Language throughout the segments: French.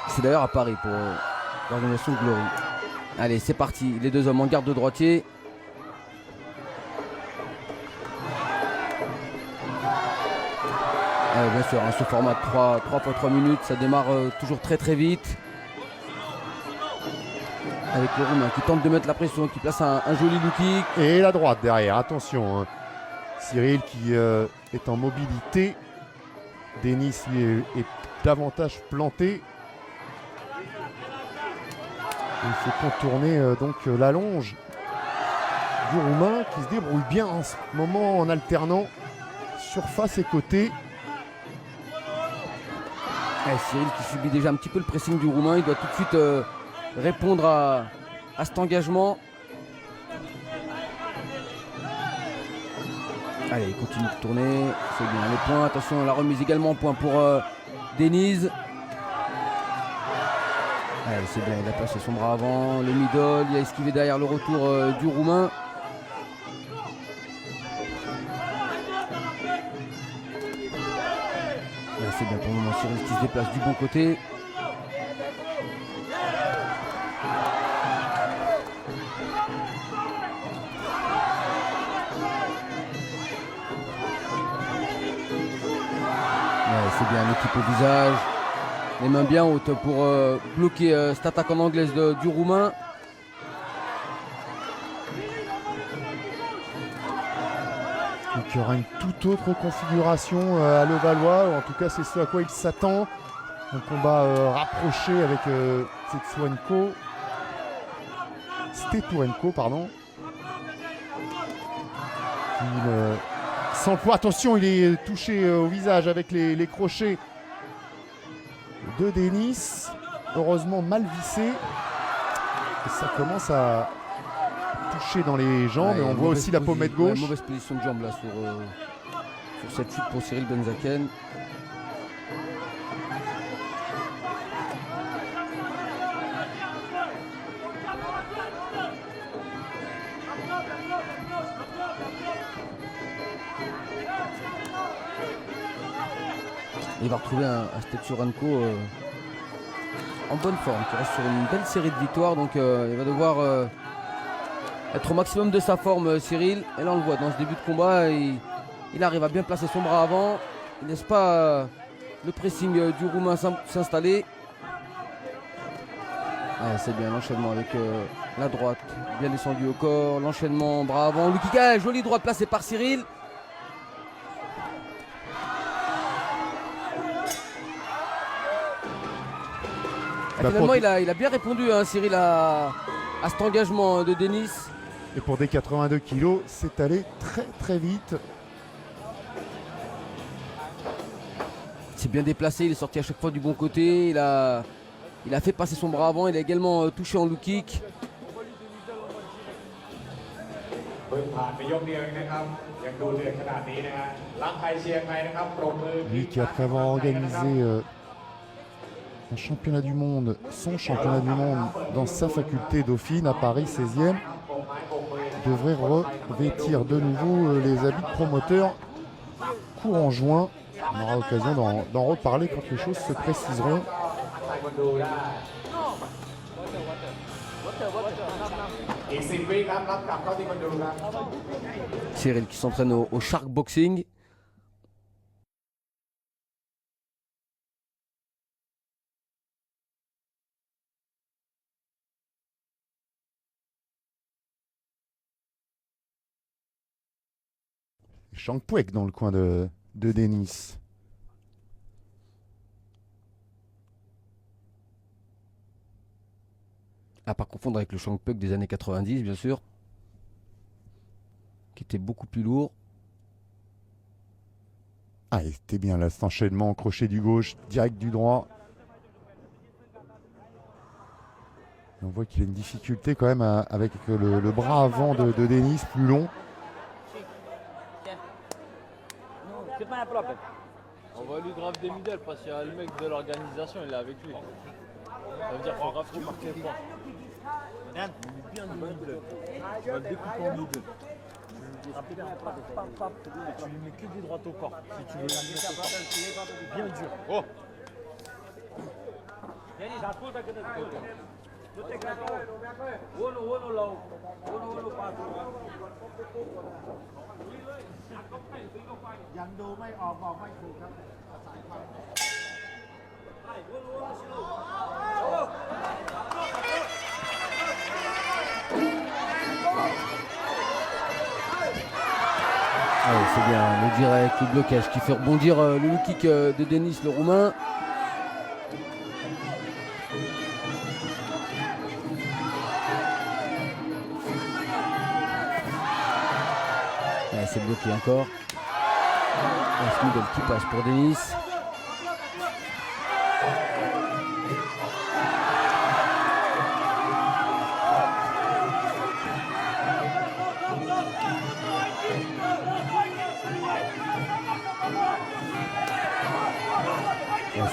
C'est d'ailleurs à Paris pour l'organisation Glory. Allez, c'est parti. Les deux hommes en garde de droitier. Bien sûr, hein, ce format de 3 fois 3 minutes, ça démarre toujours très très vite. Avec le Roumain qui tente de mettre la pression, qui place un joli low kick. Et la droite derrière, attention. Hein. Cyril qui est en mobilité. Denis lui est davantage planté. Il faut contourner donc la longe du Roumain qui se débrouille bien en ce moment en alternant surface et côté. Cyril qui subit déjà un petit peu le pressing du Roumain. Il doit tout de suite répondre à cet engagement. Allez, il continue de tourner. C'est bien les points. Attention, la remise également en point pour Denise. Allez, c'est bien, il a placé son bras avant. Le middle, il a esquivé derrière le retour du Roumain. C'est bien pour le moment, Cyril qui se déplace du bon côté. C'est bien, l'équipe au visage. Les mains bien hautes pour bloquer cette attaque en anglaise du Roumain. Donc il y aura une toute autre configuration à Levallois, en tout cas c'est ce à quoi il s'attend. Un combat rapproché avec Stepurenko, pardon. Il s'emploie, attention, il est touché au visage avec les crochets de Denis. Heureusement mal vissé. Et ça commence à toucher dans les jambes, et on voit aussi la pommette gauche. Mauvaise position de jambe là sur cette chute pour Cyril Benzaken. Il va retrouver un Stepurenko en bonne forme, qui reste sur une belle série de victoires, donc il va devoir être au maximum de sa forme, Cyril. Et là on le voit dans ce début de combat, il arrive à bien placer son bras avant, il ne laisse pas le pressing du Roumain s'installer. C'est bien l'enchaînement avec la droite, bien descendu au corps, l'enchaînement bras avant, le kick, jolie droite placée par Cyril. Finalement, il a bien répondu, hein, Cyril, à cet engagement de Denis. Et pour des 82 kilos, c'est allé très très vite. C'est bien déplacé, il est sorti à chaque fois du bon côté. Il a fait passer son bras avant, il a également touché en low kick. Lui qui, après avoir organisé un championnat du monde, son championnat du monde dans sa faculté Dauphine à Paris 16e, devrait revêtir de nouveau les habits de promoteur courant juin. On aura l'occasion d'en reparler quand les choses se préciseront. Cyril qui s'entraîne au Shark Boxing. Shankpuek dans le coin de Denis. À pas confondre avec le Shankpuek des années 90, bien sûr, qui était beaucoup plus lourd. Ah, c'était bien là, cet enchaînement, crochet du gauche, direct du droit. Et on voit qu'il a une difficulté quand même avec le bras avant de Denis, plus long. On va lui grave des middle parce qu'il y a le mec de l'organisation, il est avec lui. Ça veut dire qu'il faut grave qu'il marque les points. Il est bien de middle. Tu vas le découper en middle. Et tu lui mets que des droites au corps. Si tu veux lui mettre au corps. Bien dur. Oh. ยังดูไม่ออกบอกไม่ถูกครับภาษาไทย Ouais, c'est bien le direct, le blocage qui fait rebondir le low kick de Denis, le roumain. Ouais, c'est bloqué encore. Un Smidel qui passe pour Denis.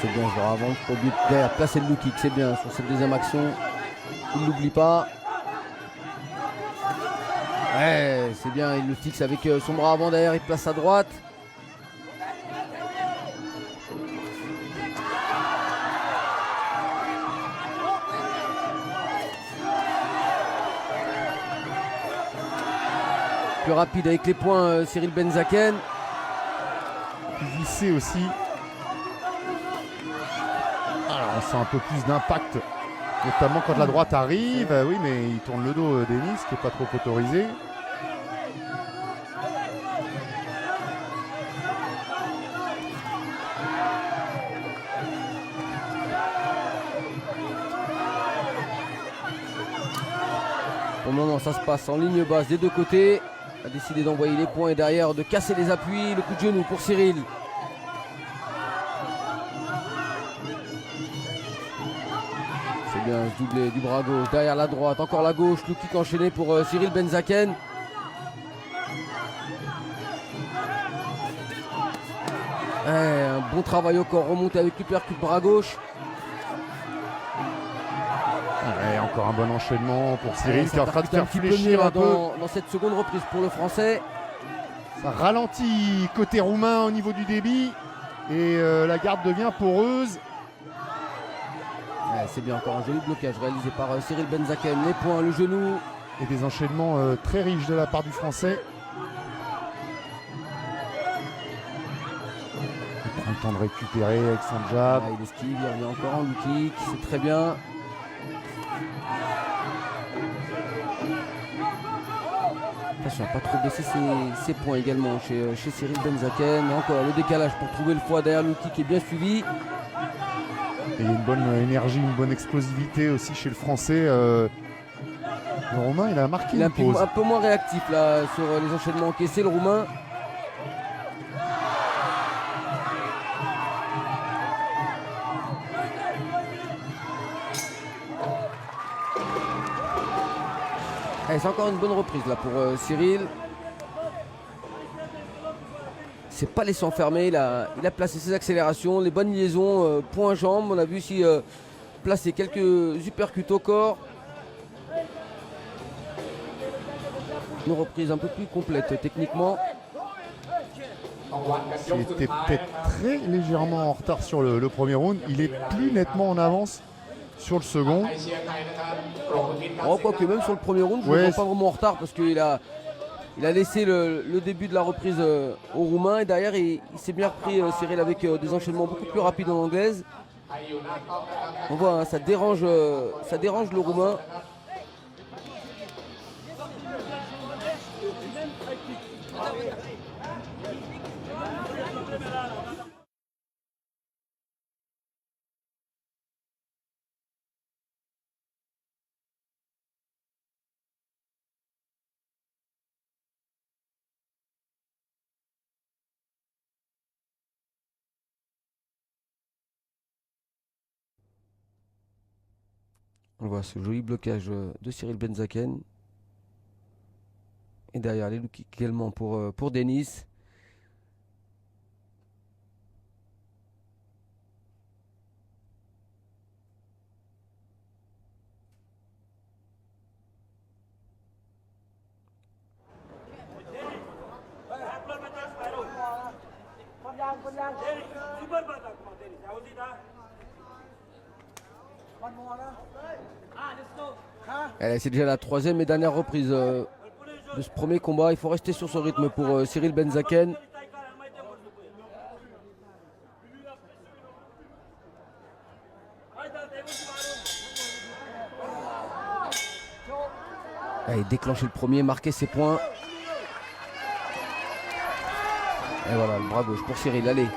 C'est bien, je leur avance pour but derrière, placer le low kick, c'est bien sur cette deuxième action. Il ne l'oublie pas. Ouais, c'est bien, il le fixe avec son bras avant derrière, il place à droite. Plus rapide avec les points, Cyril Benzaken. Plus vissé aussi. Alors, on sent un peu plus d'impact, notamment quand la droite arrive. Oui, mais il tourne le dos, Denis, qui n'est pas trop autorisé. Pour le moment, ça se passe en ligne basse des deux côtés. A décidé d'envoyer les points et derrière de casser les appuis. Le coup de genou pour Cyril. C'est bien ce doublé du bras gauche. Derrière la droite, encore la gauche. Le kick enchaîné pour Cyril Benzaken. Ouais, un bon travail au corps. Remonté avec l'uppercut bras gauche. Ouais, encore un bon enchaînement pour Cyril, qui est en train de un faire petit peu fléchir mieux un peu. dans cette seconde reprise pour le Français. Ça ralentit côté roumain au niveau du débit. Et la garde devient poreuse. Ouais, c'est bien, encore un joli blocage réalisé par Cyril Benzaken. Les points, le genou. Et des enchaînements très riches de la part du Français. Il prend le temps de récupérer avec son jab. Ouais, il esquive, il revient encore en low kick. C'est très bien. Attention à pas trop baisser ses points également chez Cyril Benzaken. Et encore le décalage pour trouver le foie derrière le kick est bien suivi. Et il y a une bonne énergie, une bonne explosivité aussi chez le Français. Le Roumain, il a marqué Il est une pause. un peu moins réactif là sur les enchaînements encaissés, le Roumain. Allez, c'est encore une bonne reprise là pour Cyril. C'est pas laissé enfermer, il a placé ses accélérations, les bonnes liaisons, point-jambe. On a vu ici placer quelques uppercuts au corps. Une reprise un peu plus complète techniquement. Il était peut-être très légèrement en retard sur le premier round. Il est plus nettement en avance sur le second. Oh, quoique même sur le premier round, je ne Ouais, le vois pas vraiment en retard parce qu'il a laissé le début de la reprise au Roumain et derrière il s'est bien repris Cyril avec des enchaînements beaucoup plus rapides en anglaise. On voit, hein, ça dérange le Roumain. On voit ce joli blocage de Cyril Benzaken. Et derrière les low kicks également pour Denis. C'est déjà la troisième et dernière reprise de ce premier combat. Il faut rester sur ce rythme pour Cyril Benzaken. Allez, déclencher le premier, marquer ses points. Et voilà, le bras gauche pour Cyril, allez.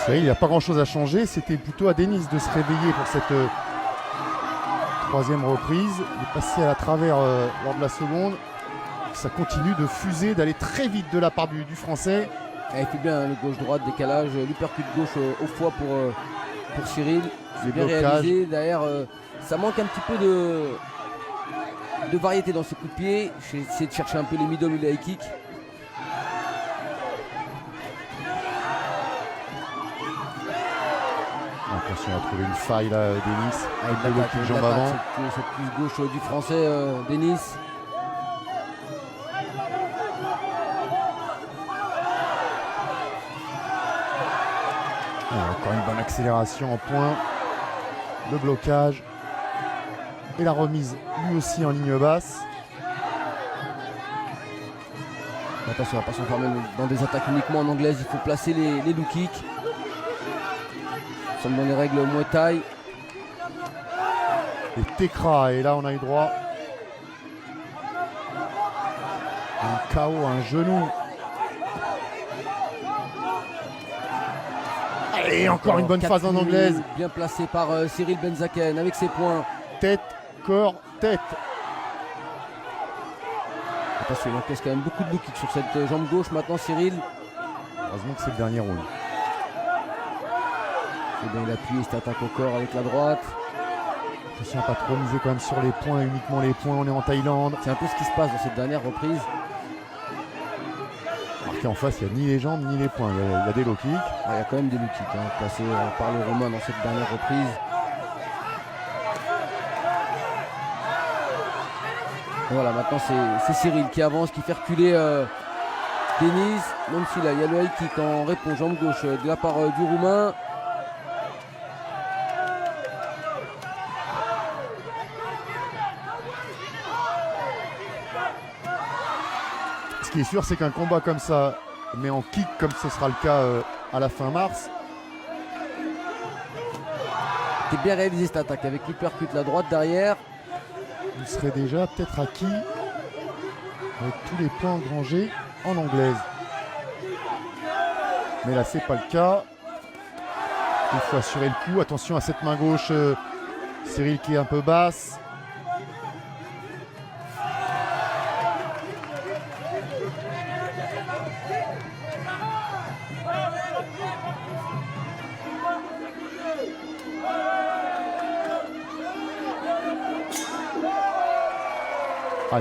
Cyril, il n'y a pas grand chose à changer. C'était plutôt à Denis de se réveiller pour cette troisième reprise. Il est passé à la travers lors de la seconde. Ça continue de fuser, d'aller très vite de la part du Français. Il fait bien le gauche-droite, décalage, l'uppercut gauche au foie pour Cyril. C'est bien réalisé. Derrière, ça manque un petit peu de variété dans ses coups de pied. J'ai essayé de chercher un peu les middle ou les high kicks. Attention à trouver une faille là, Denis. Avec le coup de jambe avant. Cette cuisse gauche du Français, Denis. Encore une bonne accélération en point. Le blocage. Et la remise lui aussi en ligne basse. Attention, on va pas s'enfermer dans des attaques uniquement en anglaise. Il faut placer les low kicks. Nous sommes dans les règles Muay Thai. Et Tekra, et là on a eu droit à un KO, un genou. Et encore une bonne phase en anglaise. Bien placé par Cyril Benzaken avec ses points. Tête, corps, tête. Attention, il encaisse quand même beaucoup de low kicks sur cette jambe gauche. Maintenant Cyril. Heureusement que c'est le dernier round. Et bien il appuie cette attaque au corps avec la droite. Attention à pas trop miser quand même sur les points, uniquement les points. On est en Thaïlande. C'est un peu ce qui se passe dans cette dernière reprise. Marqué en face, il n'y a ni les jambes ni les points. Il y a des low kicks. Il y a quand même des low kicks placés par le Roumain dans cette dernière reprise. Et voilà, maintenant c'est Cyril qui avance, qui fait reculer Denis. Même si là il y a le high kick en réponse jambe gauche de la part du Roumain. Ce qui est sûr, c'est qu'un combat comme ça, mais en kick comme ce sera le cas à la fin mars. C'était bien réalisé cette attaque avec l'uppercut, la droite derrière. Il serait déjà peut-être acquis avec tous les points engrangés en anglaise. Mais là, c'est pas le cas. Il faut assurer le coup. Attention à cette main gauche. Cyril qui est un peu basse.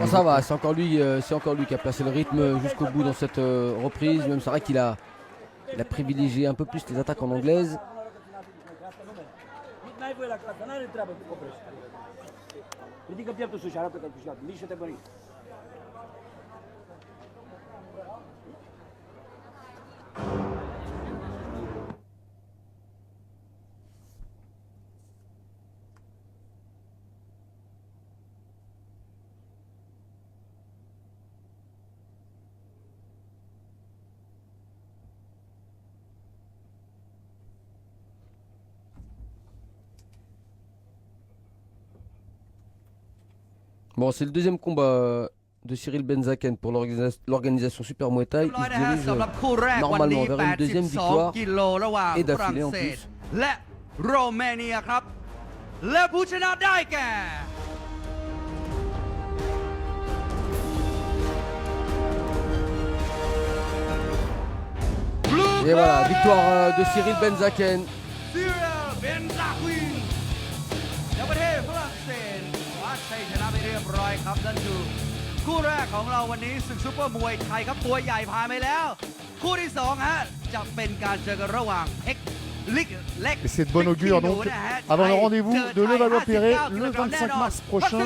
Ça va, c'est encore lui qui a placé le rythme jusqu'au bout dans cette reprise. Même c'est vrai qu'il a privilégié un peu plus les attaques en anglaise. Bon, c'est le deuxième combat de Cyril Benzaken pour l'organisation Super Muay Thai. Il se dirige normalement vers une deuxième victoire et d'affilée en plus. และโรมาเนียครับและผู้ชนะได้แก่ Et voilà, victoire de Cyril Benzaken. ซิริล เบนซาคินจากประเทศฝรั่งเศสคว้าชัยชนะไปเรียบร้อยครับนั่นคือคู่แรกของเราวันนี้ศึกซุปเปอร์มวยไทยครับตัวใหญ่ผ่านไปแล้วคู่ที่สองฮะจะเป็นการเจอกันระหว่างเอ็ก Et c'est de bon augure donc avant le rendez-vous de Levallois-Perret le 25 mars prochain.